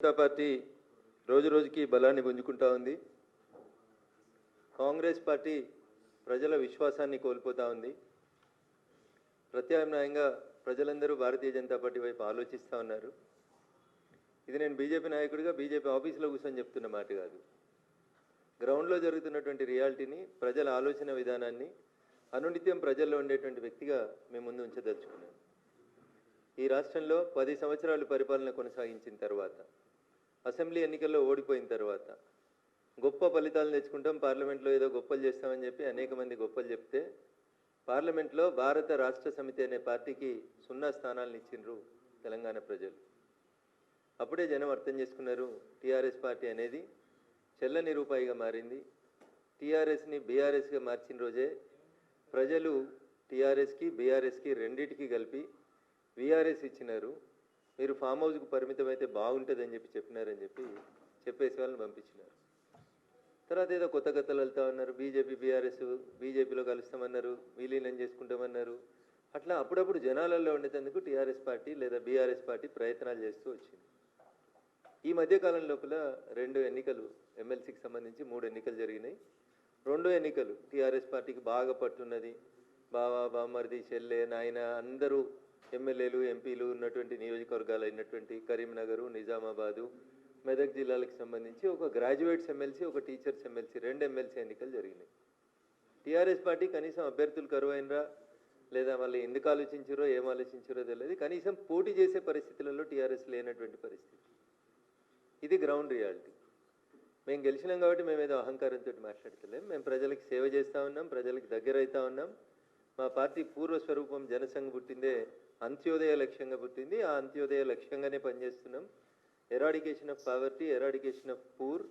Janata party రోజు రోజుకి బలాన్ని పుంజుకుంటా ఉంది. కాంగ్రెస్ పార్టీ ప్రజల విశ్వాసాన్ని కోల్పోతా ఉంది. ప్రత్యామ్నాయంగా ప్రజలందరూ భారతీయ జనతా పార్టీ వైపు ఆలోచిస్తూ ఉన్నారు. ఇది నేను బీజేపీ నాయకుడిగా బీజేపీ ఆఫీసులో కూర్చొని చెప్తున్న మాట కాదు. గ్రౌండ్లో జరుగుతున్నటువంటి రియాలిటీని, ప్రజల ఆలోచన విధానాన్ని అనునిత్యం ప్రజల్లో ఉండేటువంటి వ్యక్తిగా మేము ముందు ఉంచదలుచుకున్నాం. ఈ రాష్ట్రంలో 10 సంవత్సరాలు పరిపాలన కొనసాగించిన తర్వాత, అసెంబ్లీ ఎన్నికల్లో ఓడిపోయిన తర్వాత గొప్ప ఫలితాలు తెచ్చుకుంటాం, పార్లమెంట్లో ఏదో గొప్పలు చేస్తామని చెప్పి అనేక మంది గొప్పలు చెప్తే, పార్లమెంట్లో భారత రాష్ట్ర సమితి అనే పార్టీకి 0 స్థానాలను ఇచ్చిండ్రు తెలంగాణ ప్రజలు. అప్పుడే జనం అర్థం చేసుకున్నారు, టీఆర్ఎస్ పార్టీ అనేది చెల్లని రూపాయిగా మారింది. టీఆర్ఎస్ని బీఆర్ఎస్గా మార్చిన రోజే ప్రజలు టీఆర్ఎస్కి బీఆర్ఎస్కి రెండింటికి కలిపి వీఆర్ఎస్ ఇచ్చినారు. మీరు ఫామ్ హౌస్కు పరిమితమైతే బాగుంటుందని చెప్పి చెప్పినారని చెప్పి చెప్పేసి వాళ్ళని పంపించినారు. తర్వాత ఏదో కొత్త కథలు వెళ్తా ఉన్నారు. బీజేపీ బీఆర్ఎస్ బీజేపీలో కలుస్తామన్నారు, విలీనం చేసుకుంటామన్నారు. అట్లా అప్పుడప్పుడు జనాలలో ఉండేందుకు టీఆర్ఎస్ పార్టీ లేదా బీఆర్ఎస్ పార్టీ ప్రయత్నాలు చేస్తూ వచ్చింది. ఈ మధ్యకాలం లోపల 2 ఎన్నికలు, ఎమ్మెల్సీకి సంబంధించి 3 ఎన్నికలు జరిగినాయి. 2 ఎన్నికలు టీఆర్ఎస్ పార్టీకి బాగా పట్టున్నది. బావా, బామ్మర్ది, చెల్లె, నాయన అందరూ ఎమ్మెల్యేలు ఎంపీలు ఉన్నటువంటి నియోజకవర్గాలు అయినటువంటి కరీంనగరు, నిజామాబాదు, మెదక్ జిల్లాలకు సంబంధించి ఒక గ్రాడ్యుయేట్స్ ఎమ్మెల్సీ, ఒక టీచర్స్ ఎమ్మెల్సీ, 2 ఎమ్మెల్సీ ఎన్నికలు జరిగినాయి. టీఆర్ఎస్ పార్టీ కనీసం అభ్యర్థులు కరువైనరా లేదా వాళ్ళు ఎందుకు ఆలోచించారో ఏం ఆలోచించారో తెలియదు. కనీసం పోటీ చేసే పరిస్థితులలో టీఆర్ఎస్ లేనటువంటి పరిస్థితి. ఇది గ్రౌండ్ రియాలిటీ. మేము గెలిచినాం కాబట్టి మేము ఏదో అహంకారంతో మాట్లాడతలేం. మేము ప్రజలకు సేవ చేస్తూ ఉన్నాం, ప్రజలకు దగ్గర అవుతా ఉన్నాం. మా పార్టీ పూర్వస్వరూపం జనసంఘ పుట్టిందే అంత్యోదయ లక్ష్యంగా పుట్టింది. ఆ అంత్యోదయ లక్ష్యంగానే పనిచేస్తున్నాం. Eradication of poverty, eradication of poor,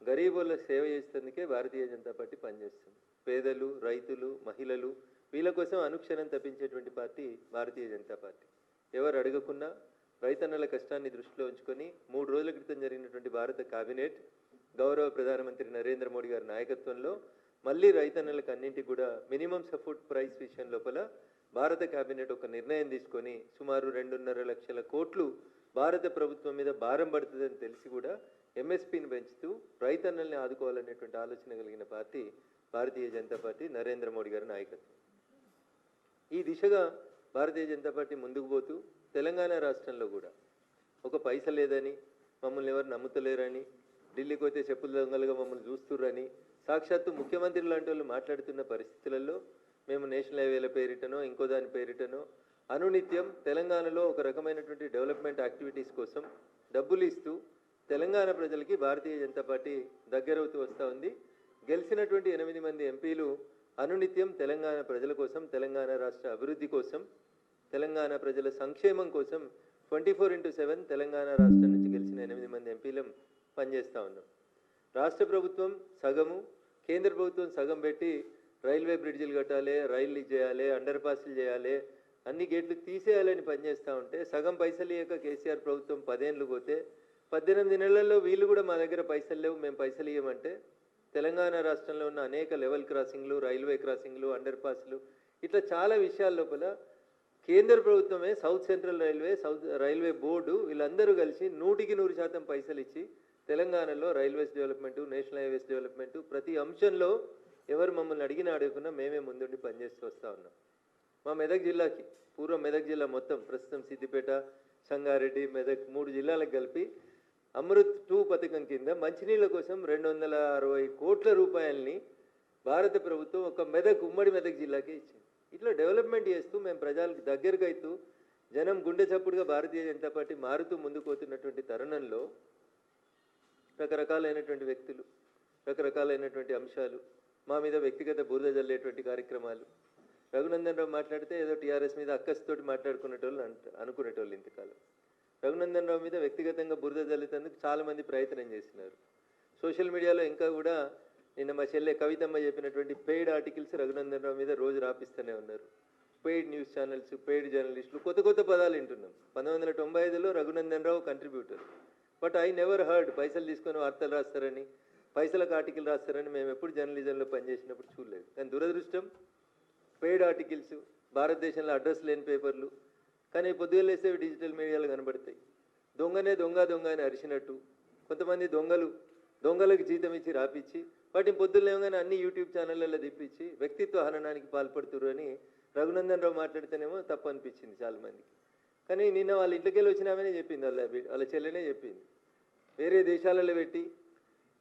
గరీబుల సేవ చేసేందుకే భారతీయ జనతా పార్టీ పనిచేస్తుంది. పేదలు, రైతులు, మహిళలు వీళ్ళ కోసం అనుక్షణం తప్పించేటువంటి పార్టీ భారతీయ జనతా పార్టీ. ఎవరు అడగకున్నా రైతన్నల కష్టాన్ని దృష్టిలో ఉంచుకొని 3 రోజుల క్రితం జరిగినటువంటి భారత కేబినెట్ గౌరవ ప్రధానమంత్రి నరేంద్ర మోడీ గారి నాయకత్వంలో మళ్ళీ రైతన్నలకు అన్నింటికి కూడా మినిమం సపోర్ట్ ప్రైస్ విషయం లోపల భారత కేబినెట్ ఒక నిర్ణయం తీసుకొని సుమారు 2.5 లక్షల కోట్లు భారత ప్రభుత్వం మీద భారం పడుతుందని తెలిసి కూడా ఎంఎస్పీని పెంచుతూ రైతన్నల్ని ఆదుకోవాలనేటువంటి ఆలోచన కలిగిన పార్టీ భారతీయ జనతా పార్టీ, నరేంద్ర మోడీ గారి నాయకత్వం. ఈ దిశగా భారతీయ జనతా పార్టీ ముందుకు పోతూ తెలంగాణ రాష్ట్రంలో కూడా ఒక పైస లేదని, మమ్మల్ని ఎవరు నమ్ముతలేరని, ఢిల్లీకి పోతే చెప్పుల దొంగలుగా మమ్మల్ని చూస్తుర్రని సాక్షాత్తు ముఖ్యమంత్రి లాంటి వాళ్ళు మాట్లాడుతున్న పరిస్థితులలో మేము నేషనల్ హైవేల పేరిటనో ఇంకో దాని పేరిటనో అనునిత్యం తెలంగాణలో ఒక రకమైనటువంటి డెవలప్మెంట్ యాక్టివిటీస్ కోసం డబ్బులు ఇస్తూ తెలంగాణ ప్రజలకి భారతీయ జనతా పార్టీ దగ్గరవుతూ వస్తూ ఉంది. గెలిచినటువంటి 8 మంది ఎంపీలు అనునిత్యం తెలంగాణ ప్రజల కోసం, తెలంగాణ రాష్ట్ర అభివృద్ధి కోసం, తెలంగాణ ప్రజల సంక్షేమం కోసం 24/7 తెలంగాణ రాష్ట్రం నుంచి గెలిచిన 8 మంది ఎంపీలం పనిచేస్తూ ఉన్నాం. రాష్ట్ర ప్రభుత్వం సగము, కేంద్ర ప్రభుత్వం సగం పెట్టి రైల్వే బ్రిడ్జిలు కట్టాలి, రైళ్ళు చేయాలి, అండర్ పాస్లు చేయాలి, అన్ని గేట్లు తీసేయాలని పనిచేస్తూ ఉంటే సగం పైసలు ఇవ్వక కేసీఆర్ ప్రభుత్వం 10 ఏళ్ళు పోతే 18 నెలల్లో వీళ్ళు కూడా మా దగ్గర పైసలు లేవు, మేము పైసలు ఇవ్వమంటే తెలంగాణ రాష్ట్రంలో ఉన్న అనేక లెవెల్ క్రాసింగ్లు, రైల్వే క్రాసింగ్లు, అండర్ పాస్లు ఇట్లా చాలా విషయాల లోపల కేంద్ర ప్రభుత్వమే, south central railway, railway board వీళ్ళందరూ కలిసి 100% పైసలు ఇచ్చి తెలంగాణలో railways development, national highways development ప్రతి అంశంలో ఎవరు మమ్మల్ని అడగకున్నా మేమే ముందుండి పనిచేస్తూ వస్తూ ఉన్నాం. మా మెదక్ జిల్లాకి, పూర్వం మెదక్ జిల్లా మొత్తం, ప్రస్తుతం సిద్దిపేట, సంగారెడ్డి, మెదక్ 3 జిల్లాలకు కలిపి అమృత్ 2 పథకం కింద మంచినీళ్ళ కోసం 260 కోట్ల రూపాయలని భారత ప్రభుత్వం ఒక ఉమ్మడి మెదక్ జిల్లాకే ఇచ్చింది. ఇట్లా డెవలప్మెంట్ చేస్తూ మేము ప్రజలకు దగ్గరకు అవుతూ జనం గుండె చప్పుడుగా భారతీయ జనతా పార్టీ మారుతూ ముందుకు పోతున్నటువంటి తరుణంలో రకరకాలైనటువంటి వ్యక్తులు, రకరకాలైనటువంటి అంశాలు, మా మీద వ్యక్తిగత బురద జల్లేటువంటి కార్యక్రమాలు. రఘునందన్ రావు మాట్లాడితే ఏదో టీఆర్ఎస్ మీద అక్కస్తోటి మాట్లాడుకునేటోళ్ళు అనుకునేటోళ్ళు. ఇంతకాలం రఘునందన్ రావు మీద వ్యక్తిగతంగా బురద జల్లేందుకు చాలామంది ప్రయత్నం చేసినారు. సోషల్ మీడియాలో ఇంకా కూడా నిన్న మా చెల్లె కవితమ్మ చెప్పినటువంటి పెయిడ్ ఆర్టికల్స్ రఘునందన్ రావు మీద రోజు రాపిస్తూనే ఉన్నారు. పెయిడ్ న్యూస్ ఛానల్స్, పెయిడ్ జర్నలిస్టులు, కొత్త పదాలు వింటున్నాం. 1995లో Raghunandan Rao contributor, but I never heard పైసలు తీసుకొని వార్తలు రాస్తారని, పైసలకు ఆర్టికల్ రాస్తారని మేము ఎప్పుడు జర్నలిజంలో పనిచేసినప్పుడు చూడలేదు. కానీ దురదృష్టం పెయిడ్ ఆర్టికల్స్, భారతదేశంలో అడ్రస్ లేని పేపర్లు, కానీ పొద్దుగా లేస్తే డిజిటల్ మీడియాలో కనబడతాయి. దొంగనే దొంగ దొంగ అని అరిచినట్టు, కొంతమంది దొంగలకు జీతం ఇచ్చి రాపిచ్చి వాటిని పొద్దున్నేమగానే అన్ని యూట్యూబ్ ఛానళ్ళల్లో తిప్పించి వ్యక్తిత్వ హననానికి పాల్పడుతురు అని రఘునందన్ రావు మాట్లాడితేనేమో తప్పు అనిపించింది చాలామందికి. కానీ నిన్న వాళ్ళ ఇంట్లోకెళ్ళి వచ్చినామనే చెప్పింది, వాళ్ళ చెల్లెనే చెప్పింది. వేరే దేశాలలో పెట్టి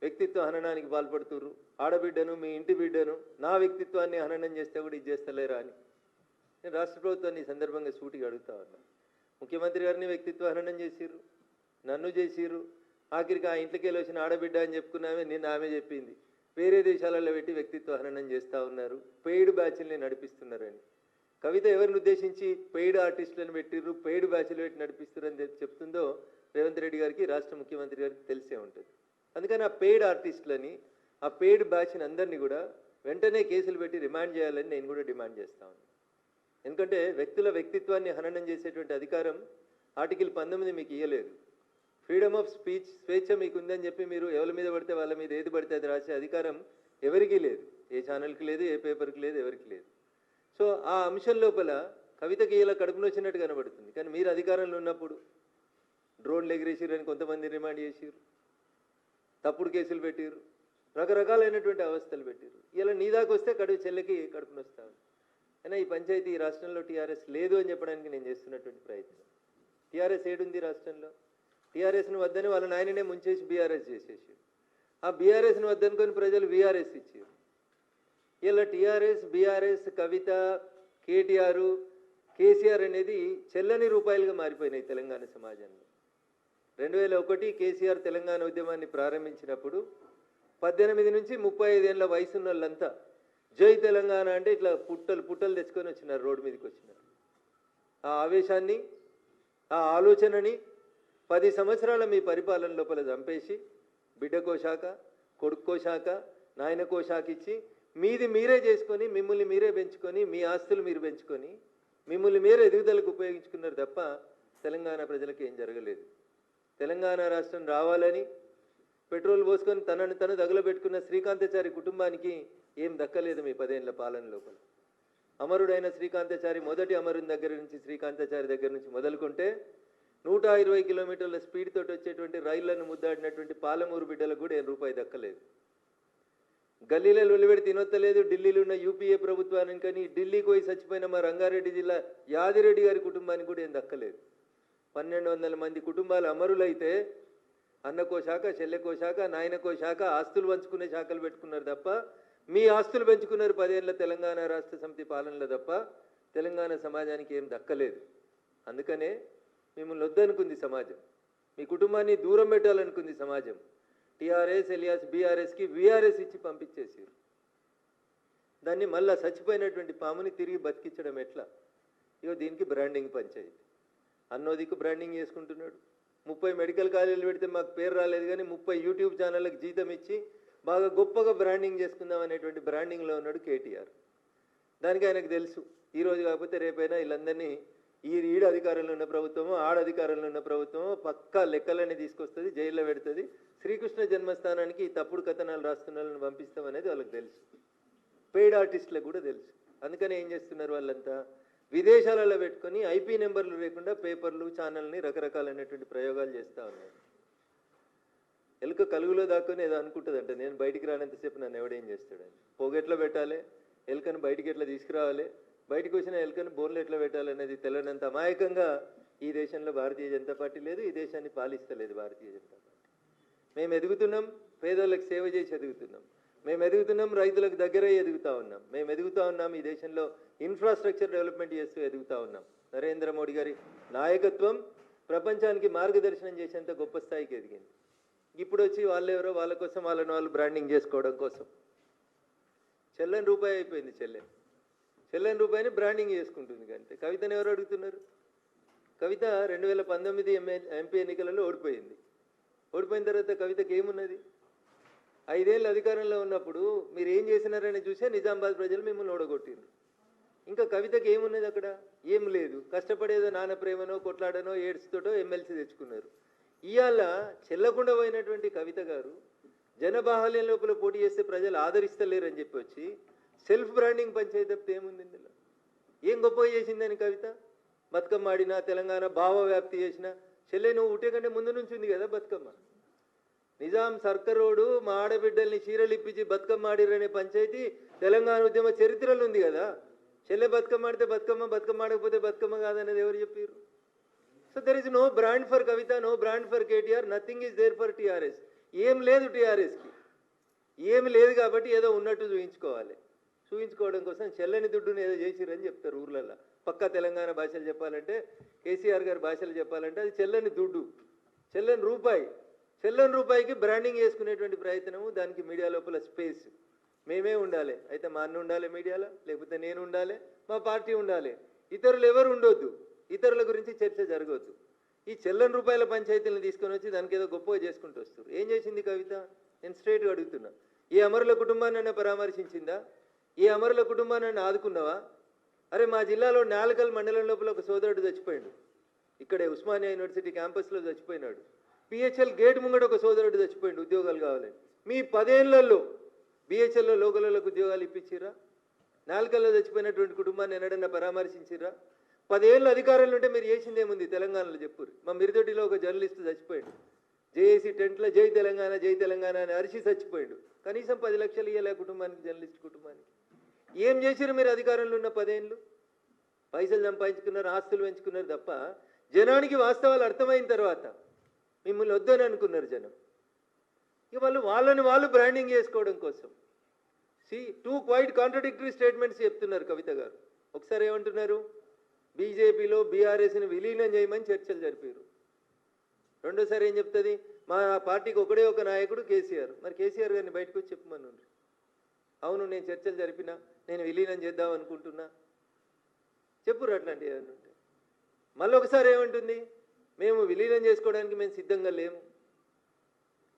వ్యక్తిత్వ హననానికి పాల్పడుతురు, ఆడబిడ్డను మీ ఇంటి బిడ్డను నా వ్యక్తిత్వాన్ని హననం చేస్తే కూడా ఇది చేస్తలేరా అని నేను రాష్ట్ర ప్రభుత్వాన్ని ఈ సందర్భంగా సూటిగా అడుగుతా ఉన్నా. ముఖ్యమంత్రి గారిని వ్యక్తిత్వ హననం చేసిర్రు, నన్ను చేసిర్రు, ఆఖరికి ఆ ఇంట్లోకి వెళ్ళి వచ్చిన ఆడబిడ్డ అని చెప్పుకున్నామే నిన్న ఆమె చెప్పింది. వేరే దేశాలలో పెట్టి వ్యక్తిత్వ హననం చేస్తూ ఉన్నారు, పెయిడ్ బ్యాచ్ల్ని నడిపిస్తున్నారని. కవిత ఎవరిని ఉద్దేశించి పెయిడ్ ఆర్టిస్టులను పెట్టిర్రు, పెయిడ్ బ్యాచ్లు పెట్టి నడిపిస్తున్నారని చెప్తుందో రేవంత్ రెడ్డి గారికి, రాష్ట్ర ముఖ్యమంత్రి గారికి తెలిసే ఉంటుంది. అందుకని ఆ పెయిడ్ ఆర్టిస్టులని, ఆ పెయిడ్ బ్యాచ్ని అందరినీ కూడా వెంటనే కేసులు పెట్టి రిమాండ్ చేయాలని నేను కూడా డిమాండ్ చేస్తా ఉన్నాను. ఎందుకంటే వ్యక్తుల వ్యక్తిత్వాన్ని హననం చేసేటువంటి అధికారం ఆర్టికల్ 19 మీకు ఇవ్వలేదు. ఫ్రీడమ్ ఆఫ్ స్పీచ్, స్వేచ్ఛ మీకు ఉందని చెప్పి మీరు ఎవరి మీద పడితే వాళ్ళ మీద ఏది పడితే అది రాసే అధికారం ఎవరికీ లేదు, ఏ ఛానల్కి లేదు, ఏ పేపర్కి లేదు, ఎవరికి లేదు. సో ఆ అంశం లోపల కవితకి ఇలా కడుపులో వచ్చినట్టు కనబడుతుంది. కానీ మీరు అధికారంలో ఉన్నప్పుడు డ్రోన్లు ఎగిరేసిరని కొంతమంది రిమాండ్ చేసిరు, తప్పుడు కేసులు పెట్టిరు, రకరకాలైనటువంటి అవస్థలు పెట్టిరు. ఇలా నీ దాకా వస్తే చెల్లెకి కడుపున వస్తాను. అయినా ఈ పంచాయతీ ఈ రాష్ట్రంలో టీఆర్ఎస్ లేదు అని చెప్పడానికి నేను చేస్తున్నటువంటి ప్రయత్నం. టీఆర్ఎస్ ఏడుంది రాష్ట్రంలో? టీఆర్ఎస్ను వద్దని వాళ్ళ నాయననే ముంచేసి బీఆర్ఎస్ చేసేసి, ఆ బీఆర్ఎస్ను వద్దనుకొని ప్రజలు వీఆర్ఎస్ ఇచ్చారు. ఇలా టీఆర్ఎస్, బీఆర్ఎస్, కవిత, కేటీఆర్, కేసీఆర్ అనేది చెల్లని రూపాయలుగా మారిపోయినాయి తెలంగాణ సమాజంలో. 2001 కేసీఆర్ తెలంగాణ ఉద్యమాన్ని ప్రారంభించినప్పుడు 18 నుంచి 35 ఏళ్ళ వయసున్న వాళ్ళంతా జై తెలంగాణ అంటే ఇట్లా పుట్టలు తెచ్చుకొని వచ్చినారు, రోడ్డు మీదకి వచ్చినారు. ఆ ఆవేశాన్ని, ఆ ఆలోచనని 10 సంవత్సరాల మీ పరిపాలన లోపల చంపేసి బిడ్డకో శాఖ, కొడుక్కో శాఖ, నాయనకో శాఖ ఇచ్చి మీది మీరే చేసుకొని, మిమ్మల్ని మీరే పెంచుకొని, మీ ఆస్తులు మీరు పెంచుకొని, మిమ్మల్ని మీరే ఎదుగుదలకు ఉపయోగించుకున్నారు తప్ప తెలంగాణ ప్రజలకు ఏం జరగలేదు. తెలంగాణ రాష్ట్రం రావాలని పెట్రోల్ పోసుకొని తనను తను తగులబెట్టుకున్న శ్రీకాంతాచారి కుటుంబానికి ఏం దక్కలేదు మీ 10 ఏళ్ల పాలన లోపల. అమరుడైన శ్రీకాంతాచారి, మొదటి అమరుని దగ్గర నుంచి, శ్రీకాంతాచారి దగ్గర నుంచి మొదలుకుంటే 120 కిలోమీటర్ల స్పీడ్ తోటి వచ్చేటువంటి రైళ్లను ముద్దాడినటువంటి పాలమూరు బిడ్డలకు కూడా ఏం రూపాయి దక్కలేదు. గల్లీలలో వెలువడి తినొత్తలేదు. ఢిల్లీలో ఉన్న యూపీఏ ప్రభుత్వానికి కానీ, ఢిల్లీకి పోయి చచ్చిపోయిన మా రంగారెడ్డి జిల్లా యాదిరెడ్డి గారి కుటుంబానికి కూడా ఏం దక్కలేదు. 1200 మంది కుటుంబాలు అమరులైతే అన్నకో శాఖ, చెల్లెకో శాఖ, నాయనకో శాఖ, ఆస్తులు పంచుకునే శాఖలు పెట్టుకున్నారు తప్ప, మీ ఆస్తులు పెంచుకున్నారు 10 ఏళ్ల తెలంగాణ రాష్ట్ర సమితి పాలనలో తప్ప తెలంగాణ సమాజానికి ఏం దక్కలేదు. అందుకనే మిమ్మల్ని వద్దనుకుంది సమాజం, మీ కుటుంబాన్ని దూరం పెట్టాలనుకుంది సమాజం. టీఆర్ఎస్ ఎలియాస్ బీఆర్ఎస్కి వీఆర్ఎస్ ఇచ్చి పంపించేసారు. దాన్ని మళ్ళా చచ్చిపోయినటువంటి పాముని తిరిగి బతికించడం ఎట్లా? ఇగో దీనికి బ్రాండింగ్ పంచాయతీ. అన్నోదికు బ్రాండింగ్ చేసుకుంటున్నాడు. 30 మెడికల్ కాలేజీలు పెడితే మాకు పేరు రాలేదు కానీ 30 యూట్యూబ్ ఛానళ్ళకి జీతం ఇచ్చి బాగా గొప్పగా బ్రాండింగ్ చేసుకుందాం అనేటువంటి బ్రాండింగ్లో ఉన్నాడు కేటీఆర్. దానికి ఆయనకు తెలుసు, ఈరోజు కాకపోతే రేపైనా వీళ్ళందరినీ ఈడ అధికారంలో ఉన్న ప్రభుత్వమో, ఆడ అధికారంలో ఉన్న ప్రభుత్వమో పక్కా లెక్కలన్నీ తీసుకొస్తుంది, జైల్లో పెడుతుంది. శ్రీకృష్ణ జన్మస్థానానికి ఈ తప్పుడు కథనాలు రాస్తున్న వాళ్ళని పంపిస్తామనేది వాళ్ళకి తెలుసు. పెయిడ్ ఆర్టిస్టులకు కూడా తెలుసు. అందుకని ఏం చేస్తున్నారు వాళ్ళంతా? విదేశాలలో పెట్టుకొని ఐపీ నెంబర్లు లేకుండా పేపర్లు, ఛానల్ని రకరకాలైనటువంటి ప్రయోగాలు చేస్తూ ఉన్నారు. ఎలుక కలుగులో దాక్కొని ఏదో అనుకుంటుందంట, నేను బయటికి రానంతసేపు నన్ను ఎవడేం చేస్తాడని. పొగెట్లా పెట్టాలి, ఎలుకను బయటికి ఎట్లా తీసుకురావాలి, బయటకు వచ్చిన ఎలుకను బోన్లు ఎట్లా పెట్టాలనేది తెలియనంత అమాయకంగా ఈ దేశంలో భారతీయ జనతా పార్టీ లేదు, ఈ దేశాన్ని పాలిస్తలేదు భారతీయ జనతా పార్టీ. మేము ఎదుగుతున్నాం, పేదోళ్ళకి సేవ చేసి ఎదుగుతున్నాం. మేము ఎదుగుతున్నాం, రైతులకు దగ్గర ఎదుగుతూ ఉన్నాం. మేము ఎదుగుతూ ఉన్నాం, ఈ దేశంలో ఇన్ఫ్రాస్ట్రక్చర్ డెవలప్మెంట్ చేస్తూ ఎదుగుతూ ఉన్నాం. నరేంద్ర మోడీ గారి నాయకత్వం ప్రపంచానికి మార్గదర్శనం చేసేంత గొప్ప స్థాయికి ఎదిగింది. ఇప్పుడు వచ్చి వాళ్ళెవరో వాళ్ళ కోసం వాళ్ళని వాళ్ళు బ్రాండింగ్ చేసుకోవడం కోసం చెల్లని రూపాయి అయిపోయింది. చెల్లని రూపాయిని బ్రాండింగ్ చేసుకుంటుంది. కంటే కవితను ఎవరు అడుగుతున్నారు? కవిత 2019 ఎంపీ ఎన్నికలలో ఓడిపోయింది. ఓడిపోయిన తర్వాత కవితకి ఏమున్నది? 5 ఏళ్ళు అధికారంలో ఉన్నప్పుడు మీరు ఏం చేసినారని చూసే నిజామాబాద్ ప్రజలు మిమ్మల్ని ఓడగొట్టిండ్రు. ఇంకా కవితకి ఏమున్నది అక్కడ? ఏం లేదు. కష్టపడేదో నాన్న ప్రేమనో, కొట్లాడనో, ఏడ్స్తోటో ఎమ్మెల్సీ తెచ్చుకున్నారు. ఇవాళ చెల్లకుండా పోయినటువంటి కవిత గారు జనబాహల్యం లోపల పోటీ చేస్తే ప్రజలు ఆదరిస్తలేరని చెప్పి వచ్చి సెల్ఫ్ బ్రాండింగ్ పంచాయతీ తప్పితే ఏముంది ఇందులో? ఏం గొప్పగా చేసిందని కవిత? బతుకమ్మ ఆడినా, తెలంగాణ భావ వ్యాప్తి చేసిన, చెల్లె నువ్వు ఉట్టే కంటే ముందు నుంచి ఉంది కదా బతుకమ్మ. నిజాం సర్కరోడు మా ఆడబిడ్డల్ని చీరలు ఇప్పించి బతుకమ్మ ఆడిరనే పంచాయతీ తెలంగాణ ఉద్యమ చరిత్రలో ఉంది కదా. చెల్లె బతుకమ్మ ఆడితే బతుకమ్మ, బతుకమ్మ ఆడకపోతే బతుకమ్మ కాదనేది ఎవరు చెప్పారు? So there is no brand for Kavitha, no brand for KTR, nothing is there for TRS. ఏం లేదు టీఆర్ఎస్కి, ఏమి లేదు కాబట్టి ఏదో ఉన్నట్టు చూపించుకోవాలి. చూపించుకోవడం కోసం చెల్లని దుడ్డుని ఏదో చేసిరని చెప్తారు ఊర్లలో. పక్కా తెలంగాణ భాషలు చెప్పాలంటే, కేసీఆర్ గారి భాషలు చెప్పాలంటే అది చెల్లని దుడ్డు, చెల్లని రూపాయి. చెల్లని రూపాయికి బ్రాండింగ్ చేసుకునేటువంటి ప్రయత్నము, దానికి మీడియా లోపల స్పేస్ మేమే ఉండాలి. అయితే మా అన్న ఉండాలి మీడియాలో, లేకపోతే నేను ఉండాలి, మా పార్టీ ఉండాలి. ఇతరులు ఎవరు ఉండొద్దు, ఇతరుల గురించి చర్చ జరగవద్దు. ఈ చెల్లని రూపాయల పంచాయతీలను తీసుకొని వచ్చి దానికి ఏదో గొప్పగా చేసుకుంటూ వస్తారు. ఏం చేసింది కవిత? నేను స్ట్రైట్గా అడుగుతున్నా. ఏ అమరుల కుటుంబాన్ని పరామర్శించిందా? ఏ అమరుల కుటుంబాన్ని ఆదుకున్నావా? అరే మా జిల్లాలో నాలుకల్ మండలం లోపల ఒక సోదరుడు చచ్చిపోయాడు. ఇక్కడే ఉస్మానియా యూనివర్సిటీ క్యాంపస్లో చచ్చిపోయినాడు. పిహెచ్ఎల్ గేట్ ముంగట ఒక సోదరుడు చచ్చిపోయాడు ఉద్యోగాలు కావాలని. మీ 10 ఏళ్లలో బిహెచ్ఎల్లో లోకలకు ఉద్యోగాలు ఇప్పించిరా? నాలుకల్లో చచ్చిపోయినటువంటి కుటుంబాన్ని ఎన్నడన్నా పరామర్శించిరా? 10 ఏళ్ళు అధికారంలో ఉంటే మీరు చేసిందేముంది తెలంగాణలో చెప్పురు. మా మిరిదొడ్డిలో ఒక జర్నలిస్ట్ చచ్చిపోయాడు. జేఏసీ టెంట్లో జై తెలంగాణ జై తెలంగాణ అని అరిచి చచ్చిపోయాడు. కనీసం 10 లక్షలు ఇవ్వలే కుటుంబానికి, జర్నలిస్ట్ కుటుంబానికి. ఏం చేసిరు మీరు అధికారంలో ఉన్న 10 ఏళ్ళు? పైసలు సంపాదించుకున్నారు, ఆస్తులు పెంచుకున్నారు తప్ప జనానికి వాస్తవాలు అర్థమైన తర్వాత మిమ్మల్ని వద్దని అనుకున్నారు జనం. ఇక వాళ్ళని వాళ్ళు బ్రాండింగ్ చేసుకోవడం కోసం టూ క్వైట్ కాంట్రడిక్టరీ స్టేట్మెంట్స్ చెప్తున్నారు కవిత గారు. ఒకసారి ఏమంటున్నారు, బీజేపీలో బీఆర్ఎస్ని విలీనం చేయమని చర్చలు జరిపారు. రెండోసారి ఏం చెప్తుంది, మా పార్టీకి ఒకడే ఒక నాయకుడు కేసీఆర్. మరి కేసీఆర్ గారిని బయటకు వచ్చి చెప్పమని. అవును నేను చర్చలు జరిపినా, నేను విలీనం చేద్దాం అనుకుంటున్నా, చెప్పురు అట్లాంటివి ఏమన్నా ఉంటే. మళ్ళీ ఒకసారి ఏమంటుంది, మేము విలీనం చేసుకోవడానికి మేము సిద్ధంగా లేము.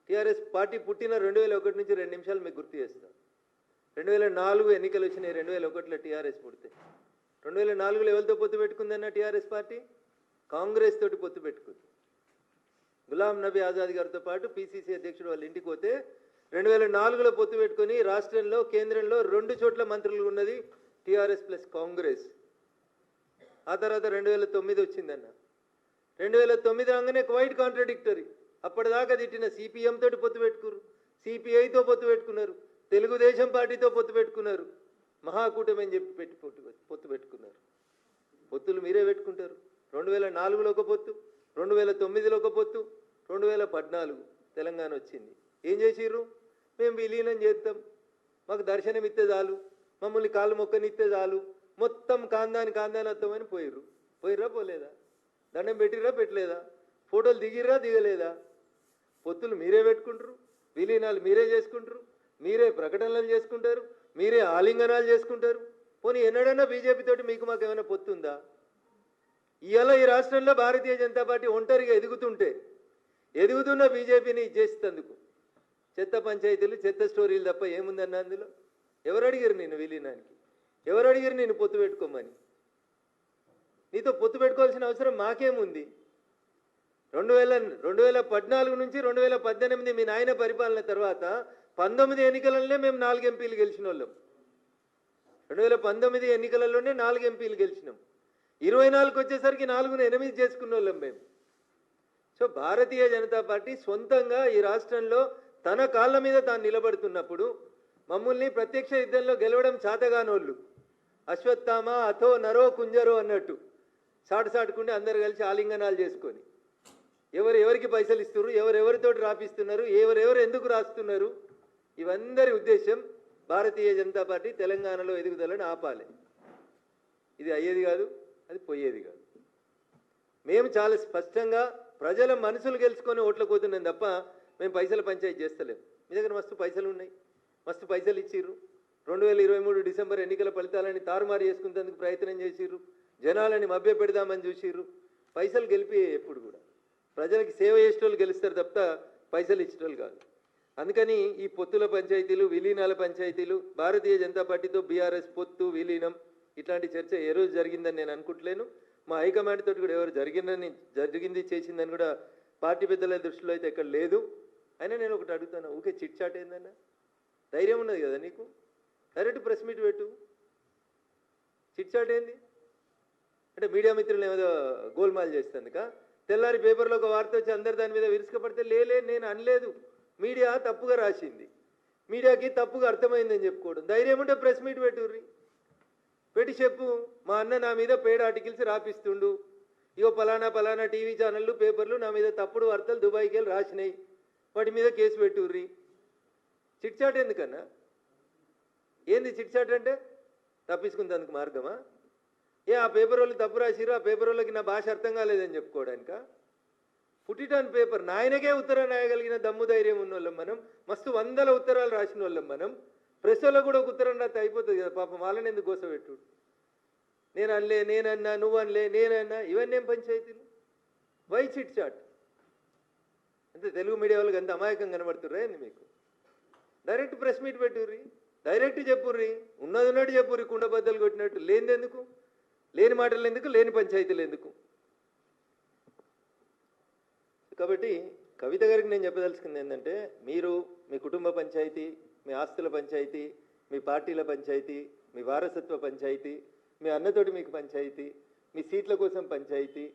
టీఆర్ఎస్ పార్టీ పుట్టిన 2001 నుంచి 2 నిమిషాలు మీకు గుర్తు చేస్తాం. 2004 ఎన్నికలు వచ్చినాయి. 2001లో టీఆర్ఎస్ పుడితే 2004లో ఎవరితో పొత్తు పెట్టుకుందన్న టీఆర్ఎస్ పార్టీ? కాంగ్రెస్ తోటి పొత్తు పెట్టుకుంది. గులాం నబీ ఆజాద్ గారితో పాటు పిసిసి అధ్యక్షుడు వాళ్ళ ఇంటికి పోతే 2004లో పొత్తు పెట్టుకొని రాష్ట్రంలో కేంద్రంలో 2 చోట్ల మంత్రులు ఉన్నది టీఆర్ఎస్ ప్లస్ కాంగ్రెస్. ఆ తర్వాత 2009 వచ్చిందన్న. 2009 రాగానే క్వైట్ కాంట్రడిక్టరీ. అప్పటిదాకా తిట్టిన సిపిఎం తోటి పొత్తు పెట్టుకున్నారు, సిపిఐతో పొత్తు పెట్టుకున్నారు, తెలుగుదేశం పార్టీతో పొత్తు పెట్టుకున్నారు, మహాకూటమి అని చెప్పి పొత్తు పెట్టుకున్నారు. పొత్తులు మీరే పెట్టుకుంటారు. 2004లో ఒక పొత్తు, 2009లో ఒక పొత్తు, 2014 తెలంగాణ వచ్చింది. ఏం చేసిర్రు? మేము విలీనం చేస్తాం, మాకు దర్శనం ఇస్తే చాలు, మమ్మల్ని కాళ్ళు మొక్కనిస్తే చాలు, మొత్తం కాందాని వస్తామని పోయిర్రా పోలేదా? దండం పెట్టిర్రా పెట్టలేదా? ఫోటోలు దిగిర్రా దిగలేదా? పొత్తులు మీరే పెట్టుకుంటారు, విలీనాలు మీరే చేసుకుంటారు, మీరే ప్రకటనలు చేసుకుంటారు, మీరే ఆలింగనాలు చేసుకుంటారు. పోనీ ఎన్నడన్నా బీజేపీ తోటి మీకు మాకు ఏమైనా పొత్తుందా? ఇవాళ ఈ రాష్ట్రంలో భారతీయ జనతా పార్టీ ఒంటరిగా ఎదుగుతున్న బీజేపీని చేసేందుకు చెత్త పంచాయతీలు, చెత్త స్టోరీలు తప్ప ఏముందన్న అందులో? ఎవరు అడిగారు నేను విలీనానికి? ఎవరు అడిగారు నేను పొత్తు పెట్టుకోమని? నీతో పొత్తు పెట్టుకోవాల్సిన అవసరం మాకేముంది? 2014 నుంచి 2018 మీ నాయన పరిపాలన తర్వాత 19 ఎన్నికలలోనే మేము 4 ఎంపీలు గెలిచిన వాళ్ళం. 2019 ఎన్నికలలోనే 4 ఎంపీలు గెలిచినాం. 24కి వచ్చేసరికి 4ను 8 చేసుకున్న వాళ్ళం మేము. సో భారతీయ జనతా పార్టీ సొంతంగా ఈ రాష్ట్రంలో తన కాళ్ళ మీద తాను నిలబడుతున్నప్పుడు మమ్మల్ని ప్రత్యక్ష యుద్ధంలో గెలవడం చాతగానోళ్ళు, అశ్వత్థామ అథో నరో కుంజరో అన్నట్టు సాటుకుంటే అందరు కలిసి ఆలింగనాలు చేసుకొని ఎవరికి పైసలు ఇస్తున్నారు, ఎవరెవరితోటి రాపిస్తున్నారు, ఎవరెవరు ఎందుకు రాస్తున్నారు, ఇవందరి ఉద్దేశం భారతీయ జనతా పార్టీ తెలంగాణలో ఎదుగుదలని ఆపాలి. ఇది అయ్యేది కాదు, అది పోయేది కాదు. మేము చాలా స్పష్టంగా ప్రజల మనసులు గెలుచుకొని ఓట్లకు పోతున్నాం తప్ప మేము పైసల పంచాయతీ చేస్తలేము. మీ దగ్గర మస్తు పైసలు ఉన్నాయి, మస్తు పైసలు ఇచ్చిర్రు. 2023 డిసెంబర్ ఎన్నికల ఫలితాలని తారుమారు చేసుకునేందుకు ప్రయత్నం చేసిర్రు, జనాలని మభ్య పెడదామని చూసిర్రు. పైసలు గెలిపి ఎప్పుడు కూడా ప్రజలకి సేవ చేసేటోళ్ళు గెలుస్తారు తప్ప పైసలు ఇచ్చేటోళ్ళు కాదు. అందుకని ఈ పొత్తుల పంచాయతీలు, విలీనాల పంచాయతీలు, భారతీయ జనతా పార్టీతో బీఆర్ఎస్ పొత్తు విలీనం ఇట్లాంటి చర్చ ఏ రోజు జరిగిందని నేను అనుకుంటలేను. మా హైకమాండ్ తోటి కూడా ఎవరు జరిగింది చేసిందని కూడా పార్టీ పెద్దల దృష్టిలో అయితే ఎక్కడ లేదు. అయినా నేను ఒకటి అడుగుతాను, ఊకే చిట్ చాట్ ఏందన్నా? ధైర్యం ఉన్నది కదా నీకు, డైరెక్ట్ ప్రెస్ మీట్ పెట్టు. చిట్ చాట్ ఏంది అంటే మీడియా మిత్రులు ఏదో గోల్మాల్ చేస్తుందిక? తెల్లారి పేపర్లో ఒక వార్త వచ్చి అందరు దాని మీద విరుచుకపడితే లేలే నేను అనలేదు, మీడియా తప్పుగా రాసింది, మీడియాకి తప్పుగా అర్థమైందని చెప్పుకోవడం. ధైర్యం ఉంటే ప్రెస్ మీట్ పెట్టుర్రి, పెట్టి చెప్పు మా అన్న నా మీద పెయిడ్ ఆర్టికల్స్ రాపిస్తుండు, ఇగో పలానా పలానా టీవీ ఛానళ్ళు పేపర్లు నా మీద తప్పుడు వార్తలు దుబాయ్కి వెళ్ళి రాసినాయి, వాటి మీద కేసు పెట్టుర్రి. చిట్చాట్ ఎందుకన్నా? ఏంది చిట్చాట్ అంటే? తప్పించుకుంటందుకు మార్గమా? ఆ పేపర్ వాళ్ళు తప్పు రాసిరు, ఆ పేపర్ వాళ్ళకి నా భాష అర్థం కాలేదని చెప్పుకోవడానిక? Put it on paper. నాయనకే ఉత్తరం రాయగలిగిన దమ్ము ధైర్యం ఉన్న వాళ్ళం మనం, మస్తు 100 ఉత్తరాలు రాసిన వాళ్ళం మనం. ప్రెస్ వాళ్ళకు కూడా ఒక ఉత్తరం రాస్తే అయిపోతుంది కదా, పాపం వాళ్ళని ఎందుకు గోసపెట్టు? నేను అనలే, నేనన్నా, నువ్వు అనలే, నేనన్నా, ఇవన్నీ ఏం పంచాయతీలు? Why chit chat? అంటే తెలుగు మీడియా వాళ్ళకి అంత అమాయకం కనబడుతుర్రా ఏంది మీకు? డైరెక్ట్ ప్రెస్ మీట్ పెట్టుర్రి, డైరెక్ట్ చెప్పుర్రి, ఉన్నది ఉన్నట్టు చెప్పుర్రి, కుండబద్దలు కొట్టినట్టు. లేనిది ఎందుకు? లేని మాటలు ఎందుకు? లేని పంచాయతీలు ఎందుకు? కాబట్టి కవిత గారికి నేను చెప్పదలుచుకుంది ఏంటంటే, మీరు మీ కుటుంబ పంచాయతీ, మీ ఆస్తుల పంచాయతీ, మీ పార్టీల పంచాయతీ, మీ వారసత్వ పంచాయతీ, మీ అన్నతోటి మీకు పంచాయతీ, మీ సీట్ల కోసం పంచాయతీ,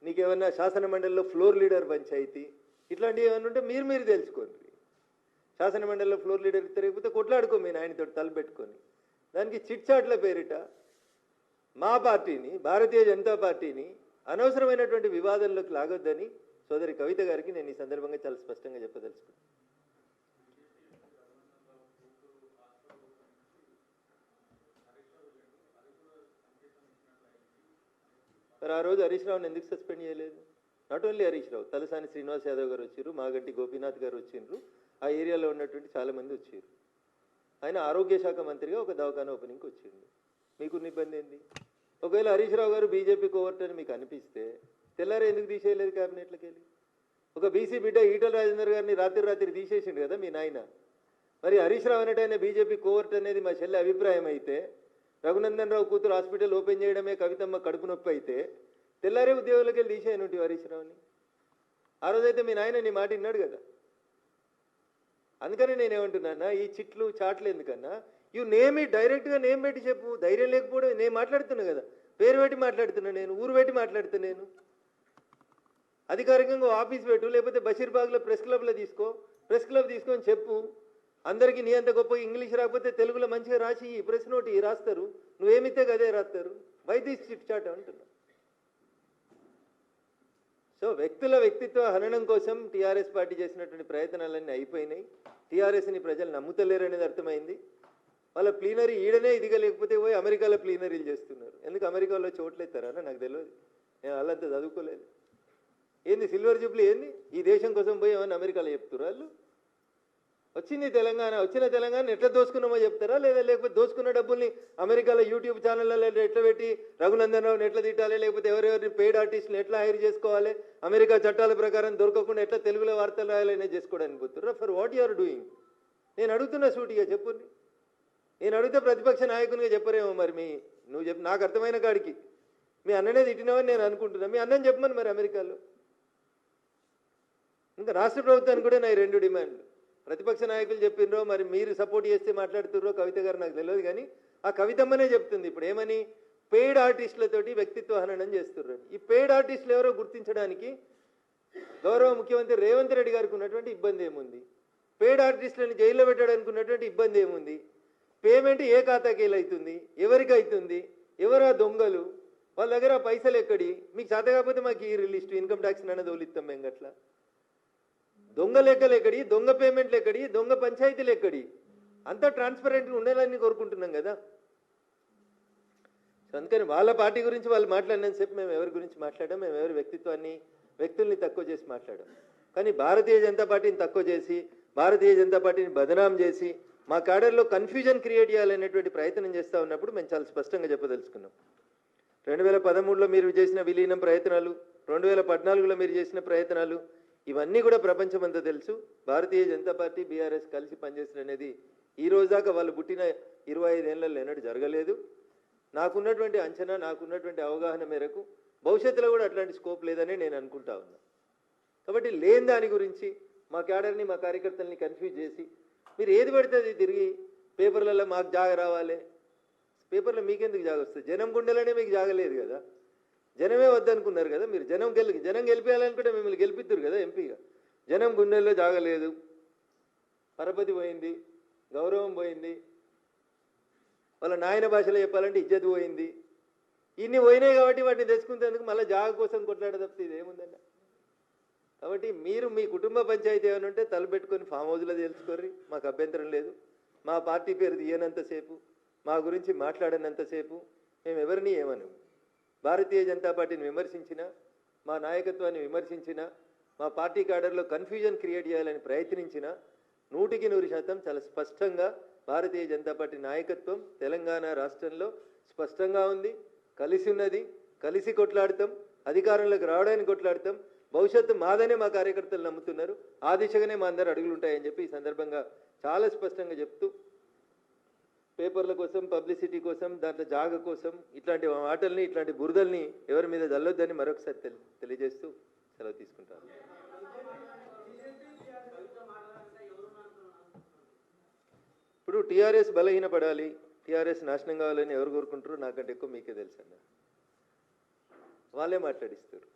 నీకేమన్నా శాసన మండలిలో ఫ్లోర్ లీడర్ పంచాయతీ, ఇట్లాంటివి ఏమన్నా ఉంటే మీరు తెలుసుకోండి. శాసన మండలిలో ఫ్లోర్ లీడర్ తిరగకపోతే కొట్లాడుకో మీ నాయనతోటి తలపెట్టుకొని. దానికి చిట్ చాట్ల పేరిట మా పార్టీని, భారతీయ జనతా పార్టీని అనవసరమైనటువంటి వివాదంలోకి లాగొద్దని సోదరి కవిత గారికి నేను ఈ సందర్భంగా చాలా స్పష్టంగా చెప్పదలుచుకున్నాను. మరి ఆ రోజు హరీష్ రావుని ఎందుకు సస్పెండ్ చేయలేదు? నాట్ ఓన్లీ హరీష్ రావు, తలసాని శ్రీనివాస్ యాదవ్ గారు వచ్చారు, మాగంటి గోపీనాథ్ గారు వచ్చిండ్రు, ఆ ఏరియాలో ఉన్నటువంటి చాలామంది వచ్చారు. ఆయన ఆరోగ్య శాఖ మంత్రిగా ఒక దవాఖానా ఓపెనింగ్కి వచ్చిండు. మీకున్న ఇబ్బంది ఏంది? ఒకవేళ హరీష్ రావు గారు బీజేపీ కోవర్ట్ అని మీకు అనిపిస్తే తెల్లారే ఎందుకు తీసేయలేదు క్యాబినెట్లోకి వెళ్ళి? ఒక బీసీ బిడ్డ ఈటల రాజేందర్ గారిని రాత్రి తీసేసిండు కదా మీ నాయన. మరి హరీష్ రావు అనేటైనా బీజేపీ కోవర్ట్ అనేది మా చెల్లి అభిప్రాయం అయితే, రఘునందన్ రావు కూతురు హాస్పిటల్ ఓపెన్ చేయడమే కవితమ్మ కడుపు నొప్పి అయితే, తెల్లారే ఉద్యోగులకి వెళ్ళి తీసేయనుంటి హరీష్ రావుని. ఆ రోజైతే మీ నాయన నీ మాట విన్నాడు కదా. అందుకని నేనేమంటున్నా, ఈ చిట్లు చాట్లు ఎందుకన్నా, ఇవి నేమి డైరెక్ట్గా నేమ్ పెట్టి చెప్పు. ధైర్యం లేకపోవడం, నేను మాట్లాడుతున్నా కదా, పేరు పెట్టి మాట్లాడుతున్నా, నేను ఊరు పెట్టి మాట్లాడుతున్నా, నేను అధికారికంగా ఆఫీస్ పెట్టు, లేకపోతే బషీర్బాగ్లో ప్రెస్ క్లబ్లో తీసుకో, ప్రెస్ క్లబ్ తీసుకొని చెప్పు. అందరికీ నీ అంత గొప్ప ఇంగ్లీష్ రాకపోతే తెలుగులో మంచిగా రాసి ఈ ప్రెస్ నోట్ రాస్తారు, నువ్వేమితే గదే రాస్తారు. వై దిస్ చిట్ చాట్ అంటున్నా. సో వ్యక్తుల వ్యక్తిత్వ హననం కోసం టీఆర్ఎస్ పార్టీ చేసినటువంటి ప్రయత్నాలన్నీ అయిపోయినాయి. టీఆర్ఎస్ని ప్రజలు నమ్ముతలేరు అనేది అర్థమైంది. వాళ్ళ ప్లీనరీ ఈడనే ఇదిగా లేకపోతే పోయి అమెరికాలో ప్లీనరీలు చేస్తున్నారు. ఎందుకు అమెరికాలో చోట్లెత్తారా? నాకు తెలియదు, నేను వాళ్ళంతా చదువుకోలేదు. ఏంది సిల్వర్ జూబ్లీ ఏంది? ఈ దేశం కోసం పోయి ఏమన్నా అమెరికాలో చెప్తారు వాళ్ళు? వచ్చింది తెలంగాణ, వచ్చిన తెలంగాణ ఎట్లా దోసుకున్నామో చెప్తారా? లేకపోతే దోసుకున్న డబ్బుల్ని అమెరికాలో యూట్యూబ్ ఛానళ్ళలో ఎట్లా పెట్టి రఘునందన్ రావుని ఎట్లా తిట్టాలి, లేకపోతే ఎవరెవరిని పెయిడ్ ఆర్టిస్టులు ఎట్లా హైర్ చేసుకోవాలి, అమెరికా చట్టాల ప్రకారం దొరకకుండా ఎట్లా తెలుగులో వార్తలు రాయాలనే చేసుకోవడానికి పోతుర్రా? For what you are doing? నేను అడుగుతున్నా సూటిగా చెప్పుర్రి. నేను అడిగితే ప్రతిపక్ష నాయకునిగా చెప్పరేమో. మరి నువ్వు చెప్పు, నాకు అర్థమైన కాడికి మీ అన్ననే తిట్టినావని నేను అనుకుంటున్నా. మీ అన్నని చెప్పమని మరి అమెరికాలో. ఇంకా రాష్ట్ర ప్రభుత్వానికి కూడా నా 2 డిమాండ్లు. ప్రతిపక్ష నాయకులు చెప్పినరో మరి మీరు సపోర్ట్ చేస్తే మాట్లాడుతుర్రో కవిత గారు నాకు తెలియదు, కానీ ఆ కవితమ్మనే చెప్తుంది ఇప్పుడు ఏమని, పెయిడ్ ఆర్టిస్టులతోటి వ్యక్తిత్వ హననం చేస్తుర్రని. ఈ పెయిడ్ ఆర్టిస్టులు ఎవరో గుర్తించడానికి గౌరవ ముఖ్యమంత్రి రేవంత్ రెడ్డి గారికి ఉన్నటువంటి ఇబ్బంది ఏముంది? పెయిడ్ ఆర్టిస్టులను జైల్లో పెట్టడానికి ఉన్నటువంటి ఇబ్బంది ఏముంది? పేమెంట్ ఏ ఖాతాకి అవుతుంది, ఎవరికి అవుతుంది, ఎవరు ఆ దొంగలు, వాళ్ళ దగ్గర పైసలు ఎక్కడి? మీకు చేత కాకపోతే మాకు ఈ లిస్టు ఇన్కమ్ ట్యాక్స్ అనేది తోలిస్తాం మేము. గట్లా దొంగ లెక్కలు ఎక్కడి, దొంగ పేమెంట్లు ఎక్కడి, దొంగ పంచాయతీలు ఎక్కడి? అంతా ట్రాన్స్పరెంట్గా ఉండాలని కోరుకుంటున్నాం కదా. అందుకని వాళ్ళ పార్టీ గురించి వాళ్ళు మాట్లాడినంతసేపు మేము ఎవరి గురించి మాట్లాడాం, మేము ఎవరి వ్యక్తుల్ని తక్కువ చేసి మాట్లాడాం. కానీ భారతీయ జనతా పార్టీని తక్కువ చేసి, భారతీయ జనతా పార్టీని బదనాం చేసి, మా క్యాడర్లో కన్ఫ్యూజన్ క్రియేట్ చేయాలనేటువంటి ప్రయత్నం చేస్తూ ఉన్నప్పుడు మేము చాలా స్పష్టంగా చెప్పదలుచుకున్నాం. 2013లో మీరు చేసిన విలీనం ప్రయత్నాలు, 2014లో మీరు చేసిన ప్రయత్నాలు, ఇవన్నీ కూడా ప్రపంచమంతా తెలుసు. భారతీయ జనతా పార్టీ బీఆర్ఎస్ కలిసి పనిచేసిన అనేది ఈ రోజు దాకా వాళ్ళు పుట్టిన 25 ఏళ్లలో ఎన్నడూ జరగలేదు. నాకున్నటువంటి అంచనా, నాకున్నటువంటి అవగాహన మేరకు భవిష్యత్తులో కూడా అట్లాంటి స్కోప్ లేదని నేను అనుకుంటా ఉన్నా. కాబట్టి లేని దాని గురించి మా క్యాడర్ని, మా కార్యకర్తల్ని కన్ఫ్యూజ్ చేసి మీరు ఏది పడితే అది తిరిగి పేపర్లలో మాకు జాగ రావాలి. పేపర్లో మీకెందుకు జాగ వస్తుంది? జనం గుండెలనే మీకు జాగలేదు కదా. జనమే వద్దనుకున్నారు కదా మీరు. జనం గెలిపేయాలనుకుంటే మిమ్మల్ని గెలిపిద్దురు కదా ఎంపీగా. జనం గుండెల్లో జాగలేదు, పరపతి పోయింది, గౌరవం పోయింది, వాళ్ళ నాయన భాషలో చెప్పాలంటే ఇజ్జత్ పోయింది. ఇన్ని పోయినాయి కాబట్టి వాటిని తెచ్చుకునేందుకు మళ్ళీ జాగ కోసం కొట్లాడ తప్పితే ఇది ఏముందన్న. కాబట్టి మీరు మీ కుటుంబ పంచాయతీ ఏమైనా ఉంటే తలపెట్టుకొని ఫామ్ హౌస్లో తెలుసుకోర్రి, మాకు అభ్యంతరం లేదు. మా పార్టీ పేరు తీయనంతసేపు, మా గురించి మాట్లాడనంతసేపు మేము ఎవరిని ఏమను. భారతీయ జనతా పార్టీని విమర్శించినా, మా నాయకత్వాన్ని విమర్శించినా, మా పార్టీ క్యాడర్లో కన్ఫ్యూజన్ క్రియేట్ చేయాలని ప్రయత్నించినా 100% చాలా స్పష్టంగా భారతీయ జనతా పార్టీ నాయకత్వం తెలంగాణ రాష్ట్రంలో స్పష్టంగా ఉంది, కలిసి ఉన్నది, కలిసి కొట్లాడతాం, అధికారంలోకి రావడానికి కొట్లాడతాం, భవిష్యత్తు మాదనే మా కార్యకర్తలు నమ్ముతున్నారు, ఆ దిశగానే మా అందరు అడుగులు ఉంటాయని చెప్పి ఈ సందర్భంగా చాలా స్పష్టంగా చెప్తూ, పేపర్ల కోసం, పబ్లిసిటీ కోసం, దాంట్లో జాగ కోసం ఇట్లాంటి మాటల్ని, ఇట్లాంటి బురదల్ని ఎవరి మీద జల్లొద్దని మరొకసారి తెలియజేస్తూ సెలవు తీసుకుంటాను. ఇప్పుడు టీఆర్ఎస్ బలహీనపడాలి, టీఆర్ఎస్ నాశనం కావాలని ఎవరు కోరుకుంటారో నాకంటే ఎక్కువ మీకే తెలుసు అన్న. వాళ్ళే మాట్లాడిస్తారు.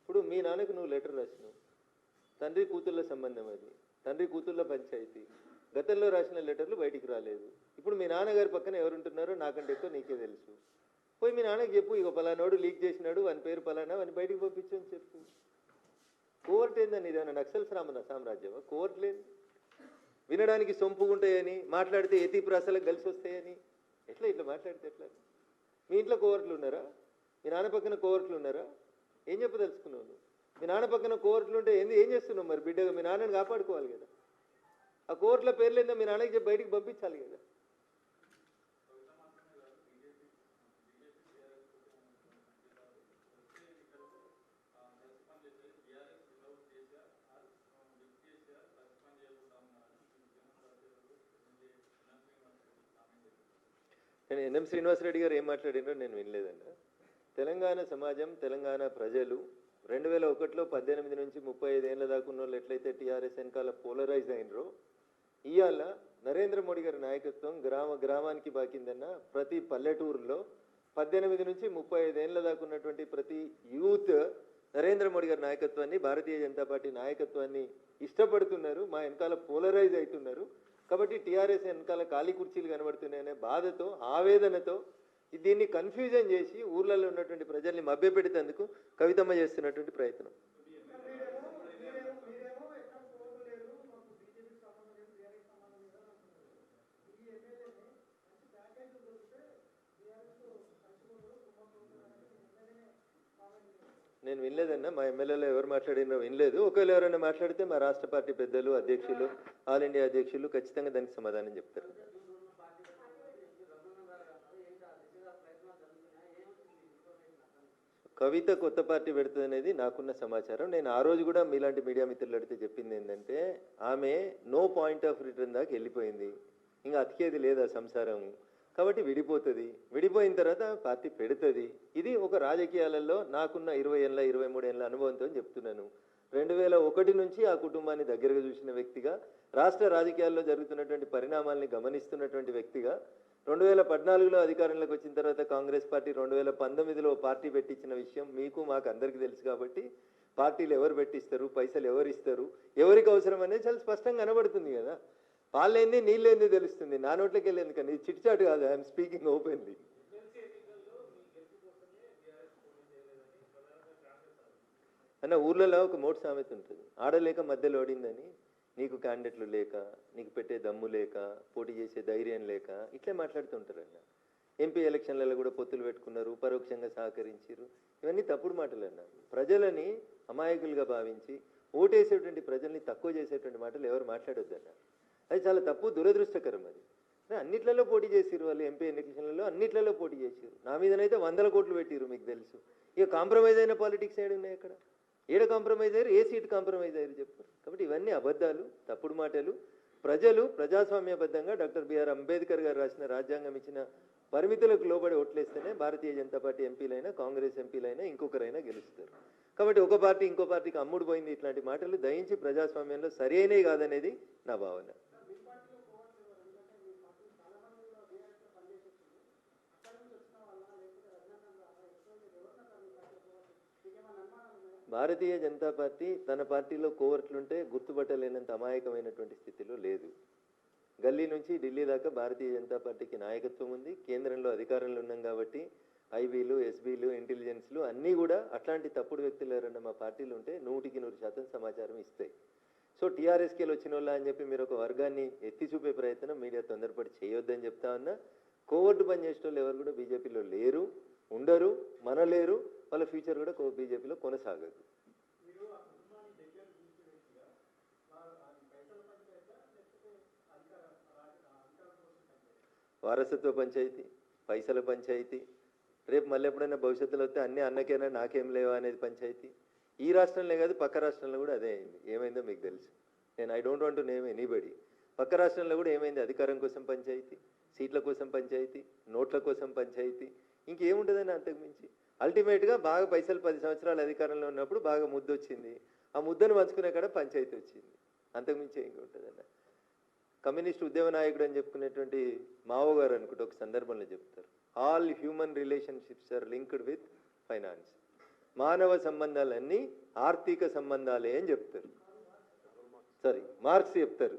ఇప్పుడు మీ నాన్నకు నువ్వు లెటర్ రాసినావు, తండ్రి కూతుళ్ళ సంబంధం అది, తండ్రి కూతుళ్ళ పంచాయతీ. గతంలో రాసిన లెటర్లు బయటికి రాలేదు. ఇప్పుడు మీ నాన్నగారి పక్కన ఎవరుంటున్నారో నాకంటే ఎక్కువ నీకే తెలుసు. పోయి మీ నాన్నకి చెప్పు, ఇక పలానోడు లీక్ చేసినాడు, వాని పేరు పలానా, వాని బయటికి పంపించని చెప్పు. కోర్టు ఏందని, ఇదేమన్నా నక్సల్ సామ్రాజ్యమా? కోర్టు లేదు. వినడానికి సొంపుగా ఉంటాయని, మాట్లాడితే ఎతి ప్రాసలకు కలిసి వస్తాయని ఇట్లా మాట్లాడితే ఎట్లా? మీ ఇంట్లో కోర్టులు ఉన్నారా? మీ నాన్న పక్కన కోర్టులు ఉన్నారా? ఏం చెప్పదలుచుకున్నావు నువ్వు? మీ నాన్న పక్కన కోర్టులు ఉంటే ఏం చేస్తున్నావు మరి? బిడ్డగా మీ నాన్నని కాపాడుకోవాలి కదా. ఆ కోర్టుల పేర్లు ఏందో మీ నాన్నకి చెప్పి బయటికి పంపించాలి కదా. నేను ఎన్ఎం శ్రీనివాసరెడ్డి గారు ఏం మాట్లాడినో నేను వినలేదన్న. తెలంగాణ సమాజం, తెలంగాణ ప్రజలు 2001లో 18 నుంచి 35 ఏళ్ళ దాకా ఉన్న వాళ్ళు ఎట్లయితే టీఆర్ఎస్ వెనకాల పోలరైజ్ అయినరో, ఇవాళ నరేంద్ర మోడీ గారి నాయకత్వం గ్రామానికి బాకిందన్న. ప్రతి పల్లెటూరులో 18 నుంచి 35 ఏళ్ళ దాకా ఉన్నటువంటి ప్రతి యూత్ నరేంద్ర మోడీ గారి నాయకత్వాన్ని, భారతీయ జనతా పార్టీ నాయకత్వాన్ని ఇష్టపడుతున్నారు, మా వెనకాల పోలరైజ్ అవుతున్నారు. కాబట్టి టీఆర్ఎస్ వెనకాల ఖాళీ కుర్చీలు కనబడుతున్నాయనే బాధతో, ఆవేదనతో దీన్ని కన్ఫ్యూజన్ చేసి ఊర్లలో ఉన్నటువంటి ప్రజల్ని మభ్యపెట్టేందుకు కవితమ్మ చేస్తున్నటువంటి ప్రయత్నం. నేను వినలేదన్నా, మా ఎమ్మెల్యేలో ఎవరు మాట్లాడినో వినలేదు. ఒకవేళ ఎవరైనా మాట్లాడితే మా రాష్ట్ర పార్టీ పెద్దలు, అధ్యక్షులు, ఆల్ ఇండియా అధ్యక్షులు ఖచ్చితంగా దానికి సమాధానం చెప్తారు. కవిత కొత్త పార్టీ పెడుతుంది అనేది నాకున్న సమాచారం. నేను ఆ రోజు కూడా మీలాంటి మీడియా మిత్రులు అడిగితే చెప్పింది ఏంటంటే, ఆమె నో పాయింట్ ఆఫ్ రిటర్న్ దాకా వెళ్ళిపోయింది, ఇంకా అతికేది లేదు ఆ సంసారం, కాబట్టి విడిపోతుంది, విడిపోయిన తర్వాత పార్టీ పెడుతుంది. ఇది ఒక రాజకీయాలలో నాకున్న 20 ఏళ్ళ 23 ఏళ్ళ అనుభవంతో చెప్తున్నాను. 2001 నుంచి ఆ కుటుంబాన్ని దగ్గరగా చూసిన వ్యక్తిగా, రాష్ట్ర రాజకీయాల్లో జరుగుతున్నటువంటి పరిణామాల్ని గమనిస్తున్నటువంటి వ్యక్తిగా, 2014లో అధికారంలోకి వచ్చిన తర్వాత కాంగ్రెస్ పార్టీ 2019లో పార్టీ పెట్టించిన విషయం మీకు మాకు అందరికీ తెలుసు. కాబట్టి పార్టీలు ఎవరు పెట్టిస్తారు, పైసలు ఎవరు ఇస్తారు, ఎవరికి అవసరం అనేది చాలా స్పష్టంగా కనబడుతుంది కదా. పాలేంది నీళ్ళేంది తెలుస్తుంది, నా నోట్లకి వెళ్ళేంది కానీ ఇది చిట్చాటు కాదు. I'm speaking openly. అన్న, ఊర్లలో ఒక మోటు సామెత ఉంటుంది, ఆడలేక మధ్యలో ఓడిందని. నీకు క్యాండిడేట్లు లేక, నీకు పెట్టే దమ్ము లేక, పోటీ చేసే ధైర్యం లేక ఇట్లే మాట్లాడుతుంటారన్న. ఎంపీ ఎలక్షన్లలో కూడా పొత్తులు పెట్టుకున్నారు, పరోక్షంగా సహకరించారు. ఇవన్నీ తప్పుడు మాటలు అన్న. ప్రజలని అమాయకులుగా భావించి ఓటేసేటువంటి ప్రజల్ని తక్కువ చేసేటువంటి మాటలు ఎవరు మాట్లాడొద్దన్న. అది చాలా తప్పు, దురదృష్టకరం. అది అన్నిట్లలో పోటీ చేసిరు వాళ్ళు, ఎంపీ ఎలక్షన్లలో అన్నిట్లలో పోటీ చేసిరు. నా మీదనైతే 100 కోట్లు పెట్టిరు, మీకు తెలుసు. ఇక కాంప్రమైజ్ అయిన పాలిటిక్స్ ఏడు ఉన్నాయి అక్కడ? ఏడ కాంప్రమైజ్ అయ్యారు, ఏ సీట్ కాంప్రమైజ్ అయ్యారు చెప్పారు. కాబట్టి ఇవన్నీ అబద్ధాలు, తప్పుడు మాటలు. ప్రజలు ప్రజాస్వామ్యబద్ధంగా డాక్టర్ బిఆర్ అంబేద్కర్ గారు రాసిన రాజ్యాంగం ఇచ్చిన పరిమితులకు లోబడి ఓట్లేస్తేనే భారతీయ జనతా పార్టీ ఎంపీలైనా, కాంగ్రెస్ ఎంపీలైనా, ఇంకొకరైనా గెలుస్తారు. కాబట్టి ఒక పార్టీ ఇంకో పార్టీకి అమ్ముడు పోయింది ఇట్లాంటి మాటలు దయించి ప్రజాస్వామ్యంలో సరైనవి కాదనేది నా భావన. భారతీయ జనతా పార్టీ తన పార్టీలో కోవర్ట్లుంటే గుర్తుపట్టలేనంత అమాయకమైనటువంటి స్థితిలో లేదు. గల్లీ నుంచి ఢిల్లీ దాకా భారతీయ జనతా పార్టీకి నాయకత్వం ఉంది. కేంద్రంలో అధికారంలో ఉన్నాం కాబట్టి ఐబీలు, ఎస్బీలు, ఇంటెలిజెన్స్లు అన్నీ కూడా అట్లాంటి తప్పుడు వ్యక్తులు ఎవరన్నా మా పార్టీలు ఉంటే 100% సమాచారం ఇస్తాయి. సో టీఆర్ఎస్కేలు వచ్చిన వాళ్ళ అని చెప్పి మీరు ఒక వర్గాన్ని ఎత్తి చూపే ప్రయత్నం మీడియా తొందరపడి చేయొద్దని చెప్తా ఉన్నా. కోవర్టు పని చేసిన వాళ్ళు ఎవరు కూడా బీజేపీలో లేరు, ఉండరు, మనలేరు. వాళ్ళ ఫ్యూచర్ కూడా బీజేపీలో కొనసాగదు. వారసత్వ పంచాయతీ, పైసల పంచాయతీ, రేపు మళ్ళీ ఎప్పుడైనా భవిష్యత్తులో వస్తే అన్నీ అన్నకేనా నాకేం లేవా అనేది పంచాయతీ. ఈ రాష్ట్రంలో కాదు, పక్క రాష్ట్రంలో కూడా అదే అయింది. ఏమైందో మీకు తెలుసు. I don't want to name anybody. పక్క రాష్ట్రంలో కూడా ఏమైంది? అధికారం కోసం పంచాయతీ, సీట్ల కోసం పంచాయతీ, నోట్ల కోసం పంచాయతీ, ఇంకేముంటుందని అంతకుమించి. అల్టిమేట్గా బాగా పైసలు 10 సంవత్సరాలు అధికారంలో ఉన్నప్పుడు బాగా ముద్ద వచ్చింది. ఆ ముద్దను పంచుకునే కాడ పంచాయతీ వచ్చింది. అంతకుమించి ఏం ఉంటుందన్న. కమ్యూనిస్ట్ ఉద్యమ నాయకుడు అని చెప్పుకునేటువంటి మావో గారు అనుకుంటే ఒక సందర్భంలో చెప్తారు, all human relationships are linked with finance. మానవ సంబంధాలన్నీ ఆర్థిక సంబంధాలే అని చెప్తారు. మార్క్స్ చెప్తారు.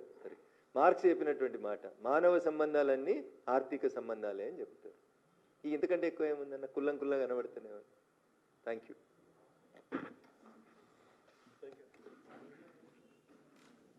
మార్క్స్ చెప్పినటువంటి మాట, మానవ సంబంధాలన్నీ ఆర్థిక సంబంధాలే అని చెప్తారు. ఇంతకంటే ఎక్కువ ఏముందన్న? కుల్లం కనబడుతూనే ఉంది. Thank you.